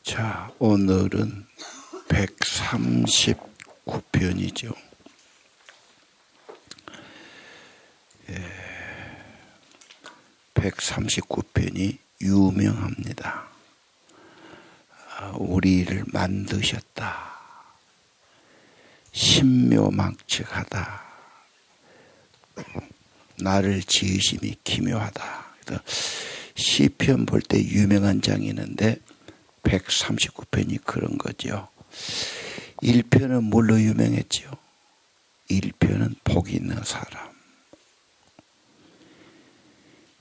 자, 오늘은 139편이죠. 139편이 유명합니다. 우리를 만드셨다. 신묘망측하다. 나를 지으심이 기묘하다. 시편 볼 때 유명한 장이 있는데 139편이 그런 거죠. 1편은 뭘로 유명했죠? 1편은 복 있는 사람.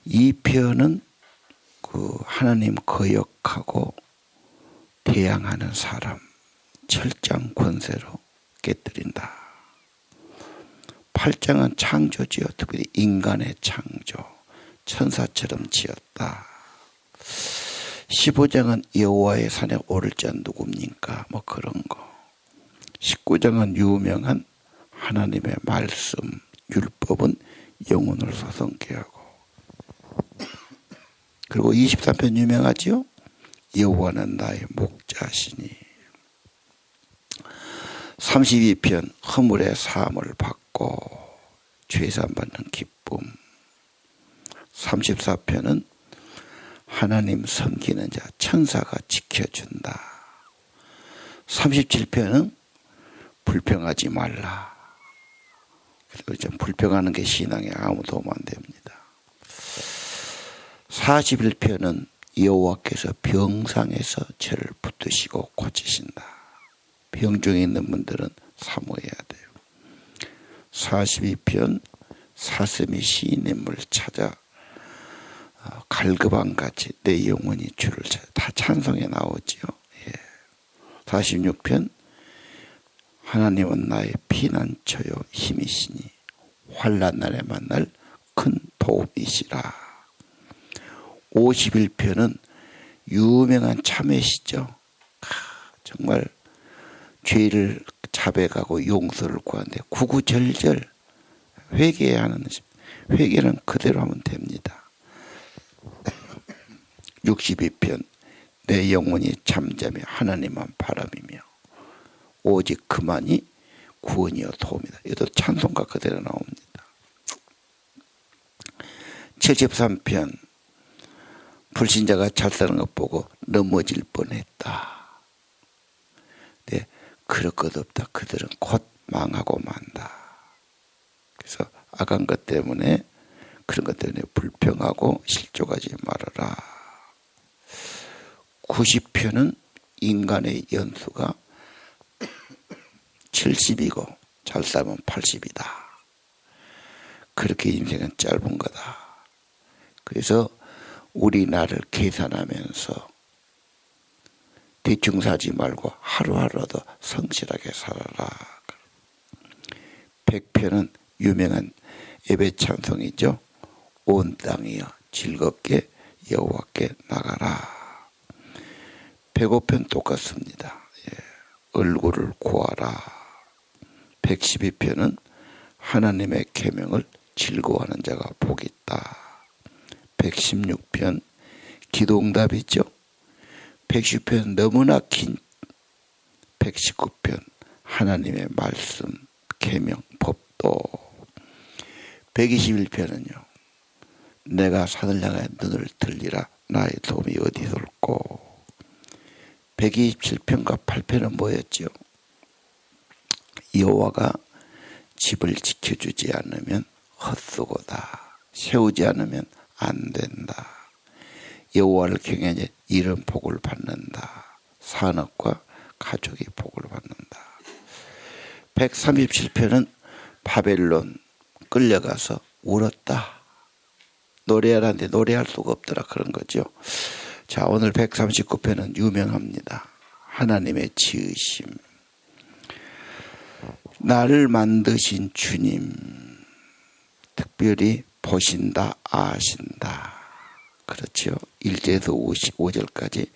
2편은 하나님 거역하고 대항하는 사람, 철장 권세로 깨뜨린다. 8장은 창조지요. 특별히 인간의 창조, 천사처럼 지었다. 15장은 여호와의 산에 오를 자 누굽니까? 뭐 그런 거. 19장은 유명한 하나님의 말씀, 율법은 영혼을 소성케 하고. 그리고 23편 유명하지요? 여호와는 나의 목자시니. 32편 허물의 사함을 받고 죄사함받는 기쁨. 34편은 하나님 섬기는 자 천사가 지켜준다. 37편은 불평하지 말라. 그래서 불평하는 게 신앙에 아무 도움 안 됩니다. 41편은 여호와께서 병상에서 저를 붙드시고 고치신다. 병중에 있는 분들은 사모해야 돼요. 42편 사슴이 시인임을 찾아 갈급함같이 내 영혼이 주를 찾아. 다 찬송에 나오지요. 46편 하나님은 나의 피난처요 힘이시니 환난 날에 만날 큰 도움이시라. 51편은 유명한 참회시죠. 정말 죄를 자백하고 용서를 구하는데 구구절절 회개하는, 회개는 그대로 하면 됩니다. 62편 내 영혼이 잠잠히 하나님만 바람이며 오직 그만이 구원이요 도움이다. 이것도 찬송가 그대로 나옵니다. 73편 불신자가 잘 사는 것 보고 넘어질 뻔했다. 네, 그럴 것 없다. 그들은 곧 망하고 만다. 그래서 악한 것 때문에, 그런 것 때문에 불평하고 실족하지 말아라. 90편은 인간의 연수가 70이고 잘 살면 80이다. 그렇게 인생은 짧은 거다. 그래서 우리 나를 계산하면서 대충 사지 말고 하루하루도 성실하게 살아라. 100편은 유명한 예배 찬송이죠. 온 땅이여 즐겁게 여호와께 나가라. 105편 똑같습니다. 얼굴을 구하라. 112편은 하나님의 계명을 즐거워하는 자가 복이 있다. 116편 기도응답이죠. 110편 너무나 긴 119편 하나님의 말씀, 계명, 법도. 121편은요. 내가 산을 향해 눈을 들리라. 나의 도움이 어디서 올꼬. 127편과 8편은 뭐였죠? 여호와가 집을 지켜주지 않으면 헛수고다. 세우지 않으면 안 된다. 여호와를 경외하니 이런 복을 받는다. 산업과 가족이 복을 받는다. 137편은 바벨론 끌려가서 울었다. 노래하라는데 노래할 수가 없더라. 그런 거죠. 자, 오늘 139편은 유명합니다. 하나님의 지으심. 나를 만드신 주님, 특별히 보신다, 아신다. 그렇죠. 1절에서 55절까지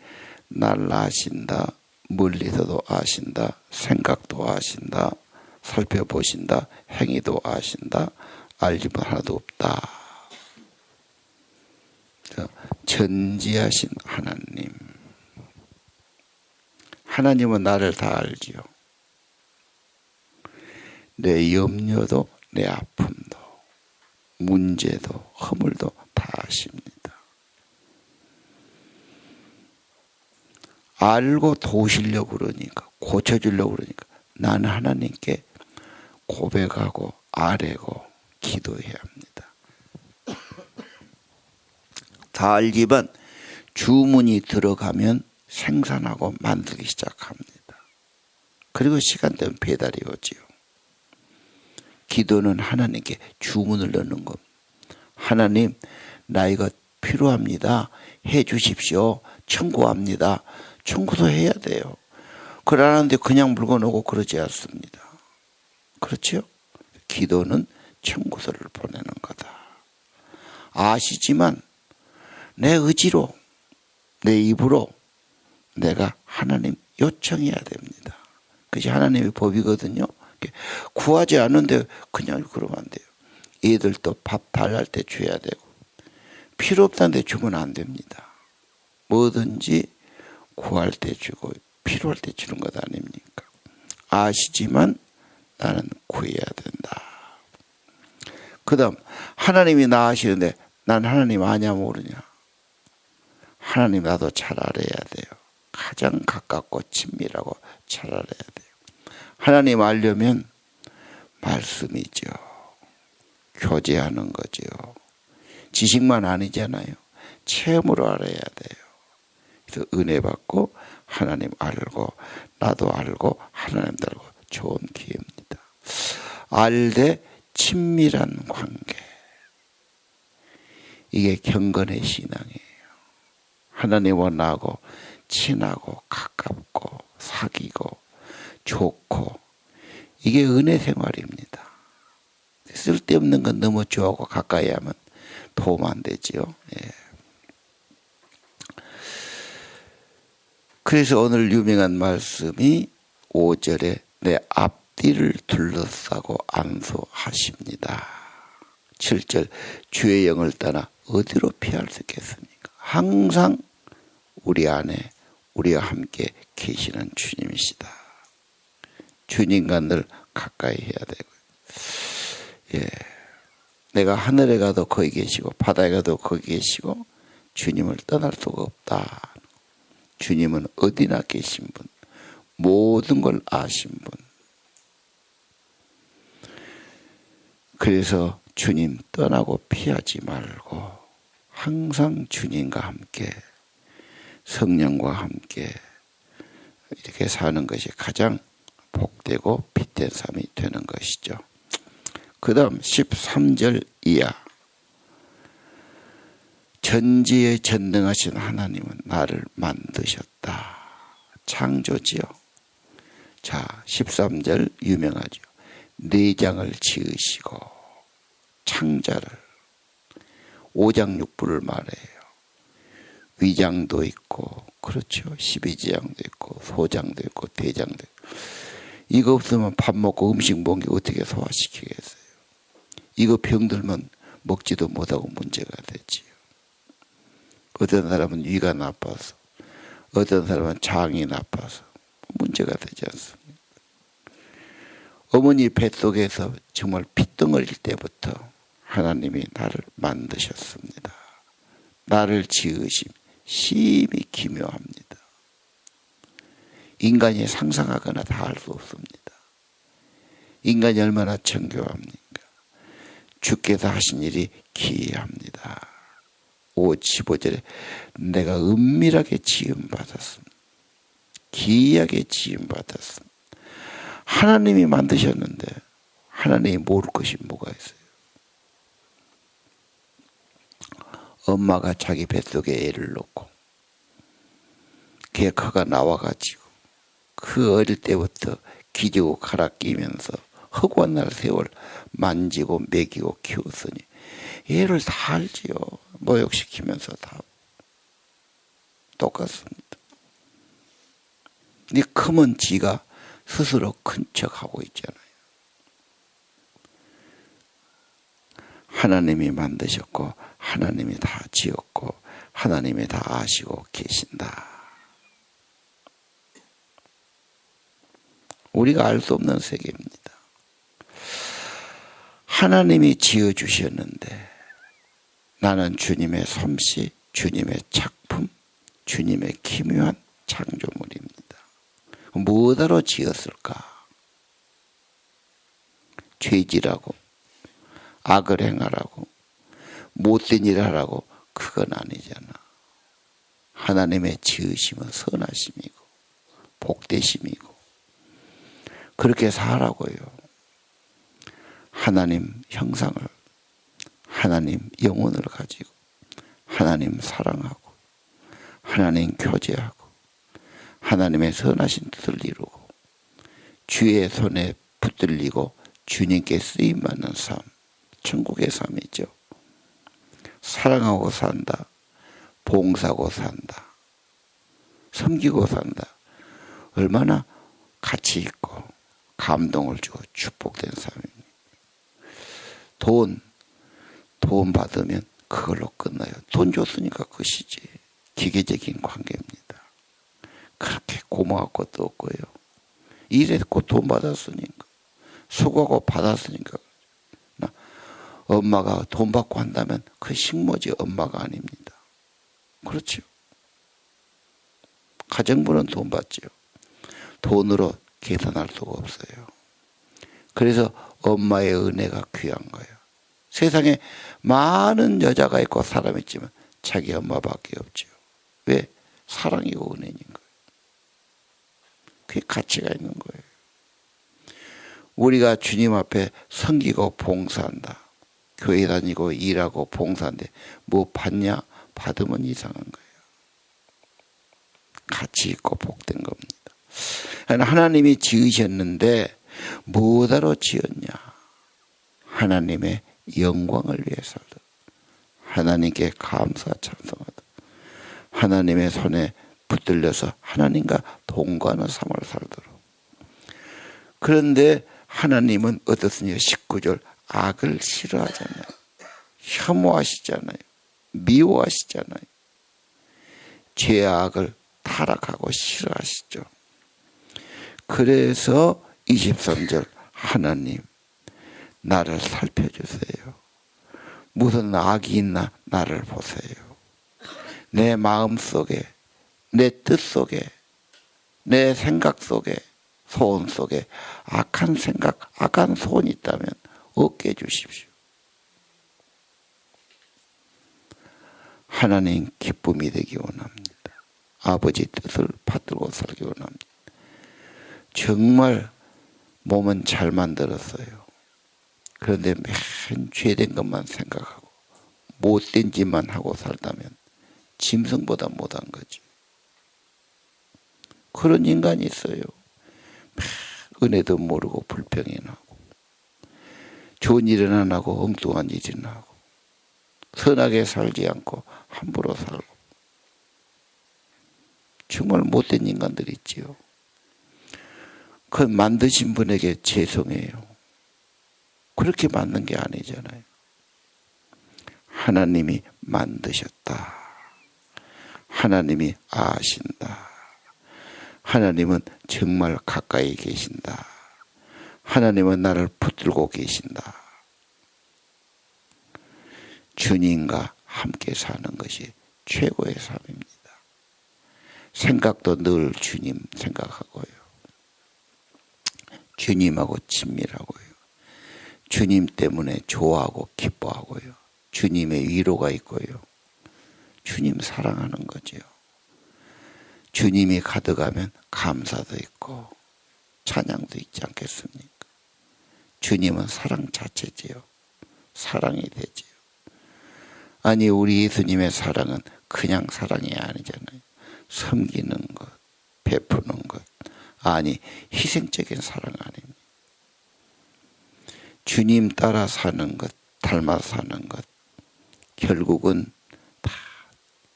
날 아신다, 멀리서도 아신다, 생각도 아신다, 살펴보신다, 행위도 아신다, 알지 못 하나도 없다. 전지하신 하나님. 하나님은 나를 다 알지요. 내 염려도 내 아픔도 문제도 허물도 다 아십니다. 알고 도우시려고 그러니까 고쳐주려고 그러니까 나는 하나님께 고백하고 아뢰고 기도해야 합니다. 다 알지만 주문이 들어가면 생산하고 만들기 시작합니다. 그리고 시간 되면 배달이 오지요. 기도는 하나님께 주문을 넣는 것. 하나님, 나 이거 필요합니다. 해 주십시오. 청구합니다. 청구도 해야 돼요. 그러는데 그냥 물건 오고 그러지 않습니다. 그렇죠? 기도는 청구서를 보내는 거다. 아시지만 내 의지로 내 입으로 내가 하나님 요청해야 됩니다. 그것이 하나님의 법이거든요. 구하지 않는데 그냥 그러면 안 돼요. 애들도 밥 달랄 때 줘야 되고 필요 없다는데 주면 안 됩니다. 뭐든지 구할 때 주고 필요할 때 주는 것 아닙니까? 아시지만 나는 구해야 된다. 그 다음 하나님이 나 아시는데 난 하나님 아냐 모르냐. 하나님 나도 잘 알아야 돼요. 가장 가깝고 친밀하고 잘 알아야 돼요. 하나님 알려면 말씀이죠. 교제하는 거죠. 지식만 아니잖아요. 체험으로 알아야 돼요. 그래서 은혜 받고 하나님 알고 나도 알고 하나님도 알고 좋은 기회입니다. 알되 친밀한 관계. 이게 경건의 신앙이에요. 하나님과 나하고 친하고 가깝고 사귀고 좋고 이게 은혜 생활입니다. 쓸데없는 건 너무 좋아하고 가까이 하면 도움 안 되지요. 예. 그래서 오늘 유명한 말씀이 5절에 내 앞뒤를 둘러싸고 안수하십니다. 7절 주의 영을 떠나 어디로 피할 수 있겠습니까? 항상 우리 안에 우리와 함께 계시는 주님이시다. 주님과 늘 가까이 해야 되고, 예, 내가 하늘에 가도 거기 계시고 바다에 가도 거기 계시고 주님을 떠날 수가 없다. 주님은 어디나 계신 분, 모든 걸 아신 분. 그래서 주님 떠나고 피하지 말고 항상 주님과 함께 성령과 함께 이렇게 사는 것이 가장 복되고 빛된 삶이 되는 것이죠. 그 다음 13절 이하. 전지에 전능하신 하나님은 나를 만드셨다. 창조지요. 자, 13절 유명하죠. 내장을 지으시고 창자를 5장6부를 말해요. 위장도 있고 그렇죠. 12지장도 있고 소장도 있고 대장도 있고. 이거 없으면 밥 먹고 음식 먹은 게 어떻게 소화시키겠어요. 이거 병들면 먹지도 못하고 문제가 되지요. 어떤 사람은 위가 나빠서 어떤 사람은 장이 나빠서 문제가 되지 않습니까? 어머니 뱃속에서 정말 핏덩어릴 때부터 하나님이 나를 만드셨습니다. 나를 지으심 심히 기묘합니다. 인간이 상상하거나 다 알 수 없습니다. 인간이 얼마나 정교합니까? 주께서 하신 일이 기이합니다. 15절에 내가 은밀하게 지음받았습니다. 기이하게 지음받았습니다. 하나님이 만드셨는데 하나님이 모를 것이 뭐가 있어요. 엄마가 자기 뱃속에 애를 놓고 걔 커가 나와가지고 그 어릴 때부터 기지고 갈아 끼면서 허구한 날 세월 만지고 먹이고 키웠으니 애를 다 알지요. 모욕시키면서 다 똑같습니다. 네 크면 지가 스스로 큰 척하고 있잖아요. 하나님이 만드셨고 하나님이 다 지었고 하나님이 다 아시고 계신다. 우리가 알 수 없는 세계입니다. 하나님이 지어주셨는데 나는 주님의 솜씨, 주님의 작품, 주님의 기묘한 창조물입니다. 뭐하러 지었을까? 죄질하고 악을 행하라고 못된 일 하라고 그건 아니잖아. 하나님의 지으심은 선하심이고 복되심이고 그렇게 살라고요. 하나님 형상을, 하나님 영혼을 가지고 하나님 사랑하고 하나님 교제하고 하나님의 선하신 뜻을 이루고 주의 손에 붙들리고 주님께 쓰임받는 삶, 천국의 삶이죠. 사랑하고 산다, 봉사하고 산다, 섬기고 산다. 얼마나 가치 있고 감동을 주고 축복된 삶입니다. 돈 받으면 그걸로 끝나요. 돈 줬으니까 끝이지. 기계적인 관계입니다. 그렇게 고마울 것도 없고요. 일했고 돈 받았으니까, 수고하고 받았으니까. 엄마가 돈 받고 한다면 그 식모지 엄마가 아닙니다. 그렇죠. 가정부는 돈 받죠. 돈으로 계산할 수가 없어요. 그래서 엄마의 은혜가 귀한 거예요. 세상에 많은 여자가 있고 사람이 있지만 자기 엄마밖에 없죠. 왜? 사랑이고 은혜인 거예요. 그게 가치가 있는 거예요. 우리가 주님 앞에 섬기고 봉사한다. 교회 다니고 일하고 봉사한데 뭐 받냐? 받으면 이상한 거예요. 가치 있고 복된 겁니다. 하나님이 지으셨는데 뭐하러 지었냐? 하나님의 영광을 위해서다. 하나님께 감사 찬송하다. 하나님의 손에 붙들려서 하나님과 동거하는 삶을 살도록. 그런데 하나님은 어떻습니까? 19절 악을 싫어하잖아요. 혐오하시잖아요. 미워하시잖아요. 죄악을 타락하고 싫어하시죠. 그래서 23절 하나님 나를 살펴주세요. 무슨 악이 있나 나를 보세요. 내 마음 속에 내 뜻 속에 내 생각 속에 소원 속에 악한 생각 악한 소원이 있다면 없게 해주십시오. 하나님 기쁨이 되기 원합니다. 아버지 뜻을 받들고 살기 원합니다. 정말 몸은 잘 만들었어요. 그런데 맨 죄된 것만 생각하고 못된 짓만 하고 살다면 짐승보다 못한 거지. 그런 인간이 있어요. 은혜도 모르고 불평이 나고 좋은 일은 안 하고 엉뚱한 일은 하고 선하게 살지 않고 함부로 살고 정말 못된 인간들이 있지요. 그건 만드신 분에게 죄송해요. 그렇게 만든 게 아니잖아요. 하나님이 만드셨다. 하나님이 아신다. 하나님은 정말 가까이 계신다. 하나님은 나를 붙들고 계신다. 주님과 함께 사는 것이 최고의 삶입니다. 생각도 늘 주님 생각하고요. 주님하고 친밀하고요. 주님 때문에 좋아하고 기뻐하고요. 주님의 위로가 있고요. 주님 사랑하는 거지요. 주님이 가득하면 감사도 있고 찬양도 있지 않겠습니까? 주님은 사랑 자체지요. 사랑이 되지요. 아니 우리 예수님의 사랑은 그냥 사랑이 아니잖아요. 섬기는 것, 베푸는 것, 아니 희생적인 사랑 아닙니다. 주님 따라 사는 것, 닮아 사는 것, 결국은 다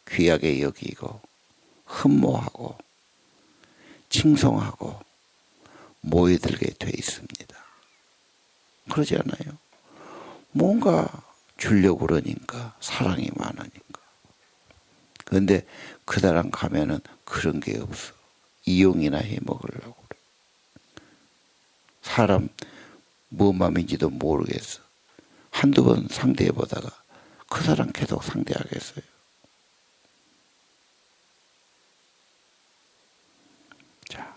귀하게 여기고 흠모하고 칭송하고 모여들게 돼 있습니다. 그러지 않아요? 뭔가 주려고 그러니까 사랑이 많으니까. 그런데 그 사람 가면은 그런 게 없어. 이용이나 해 먹으려고 그래. 사람 뭐 마음인지도 모르겠어. 한두 번 상대해보다가 그 사람 계속 상대하겠어요. 자,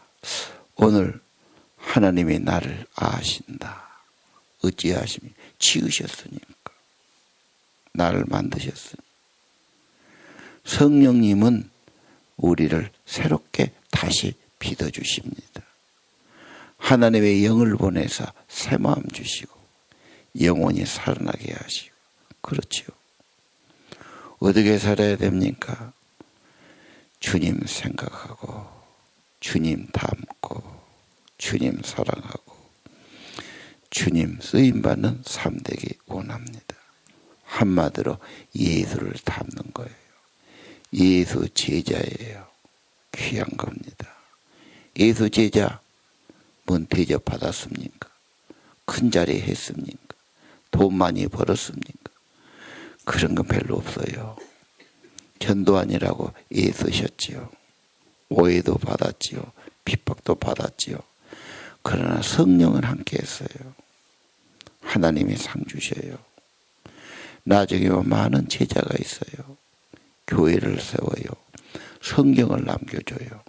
오늘 하나님이 나를 아신다. 어찌하심이 지으셨으니까. 나를 만드셨으니. 성령님은 우리를 새롭게 다시 빚어주십니다. 하나님의 영을 보내사 새 마음 주시고 영원히 살아나게 하시고. 그렇지요. 어떻게 살아야 됩니까? 주님 생각하고 주님 닮고 주님 사랑하고 주님 쓰임받는 삶 되기 원합니다. 한마디로 예수를 닮는 거예요. 예수 제자예요. 귀한 겁니다. 예수 제자 뭔 대접 받았습니까? 큰 자리 했습니까? 돈 많이 벌었습니까? 그런 건 별로 없어요. 전도하니라고 애쓰셨지요. 오해도 받았지요. 핍박도 받았지요. 그러나 성령은 함께 했어요. 하나님이 상 주셔요. 나중에 많은 제자가 있어요. 교회를 세워요. 성경을 남겨줘요.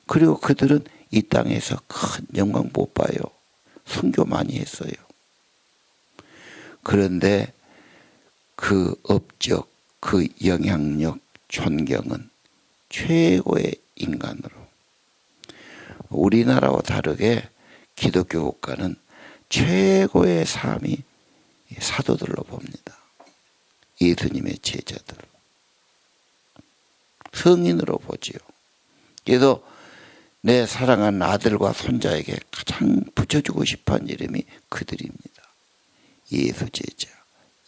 그리고 그들은 이 땅에서 큰 영광 못 봐요. 선교 많이 했어요. 그런데 그 업적, 그 영향력, 존경은 최고의 인간으로. 우리나라와 다르게 기독교 국가는 최고의 삶이 사도들로 봅니다. 예수님의 제자들. 성인으로 보지요. 그래서 내 사랑하는 아들과 손자에게 가장 붙여주고 싶어하는 이름이 그들입니다. 예수 제자,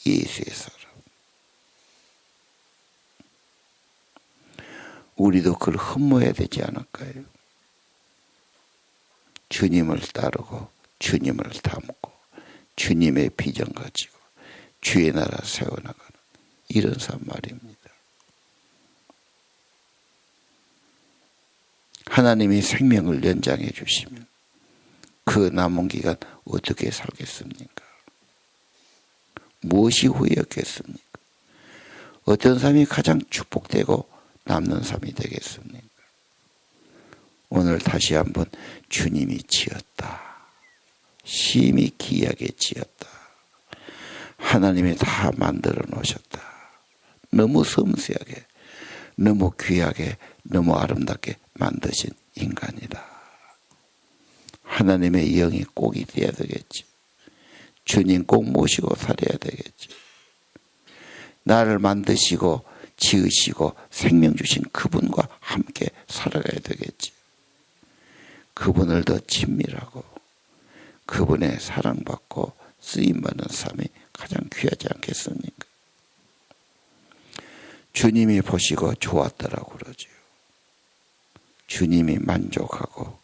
예수의 사람. 우리도 그걸 흠모해야 되지 않을까요? 주님을 따르고 주님을 닮고 주님의 비전 가지고 주의 나라 세워나가는 이런 삶 말입니다. 하나님이 생명을 연장해 주시면 그 남은 기간 어떻게 살겠습니까? 무엇이 후회였겠습니까? 어떤 삶이 가장 축복되고 남는 삶이 되겠습니까? 오늘 다시 한번 주님이 지었다. 심히 귀하게 지었다. 하나님이 다 만들어 놓으셨다. 너무 섬세하게, 너무 귀하게, 너무 아름답게 만드신 인간이다. 하나님의 영이 꼭 있어야 되겠지. 주님 꼭 모시고 살아야 되겠지. 나를 만드시고 지으시고 생명 주신 그분과 함께 살아가야 되겠지. 그분을 더 친밀하고 그분의 사랑받고 쓰임받는 삶이 가장 귀하지 않겠습니까? 주님이 보시고 좋았더라고 그러죠. 주님이 만족하고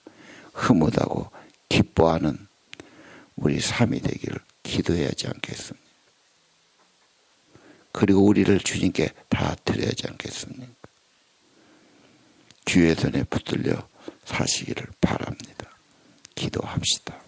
흐뭇하고 기뻐하는 우리 삶이 되기를 기도해야 하지 않겠습니까? 그리고 우리를 주님께 다 드려야 하지 않겠습니까? 주의 손에 붙들려 사시기를 바랍니다. 기도합시다.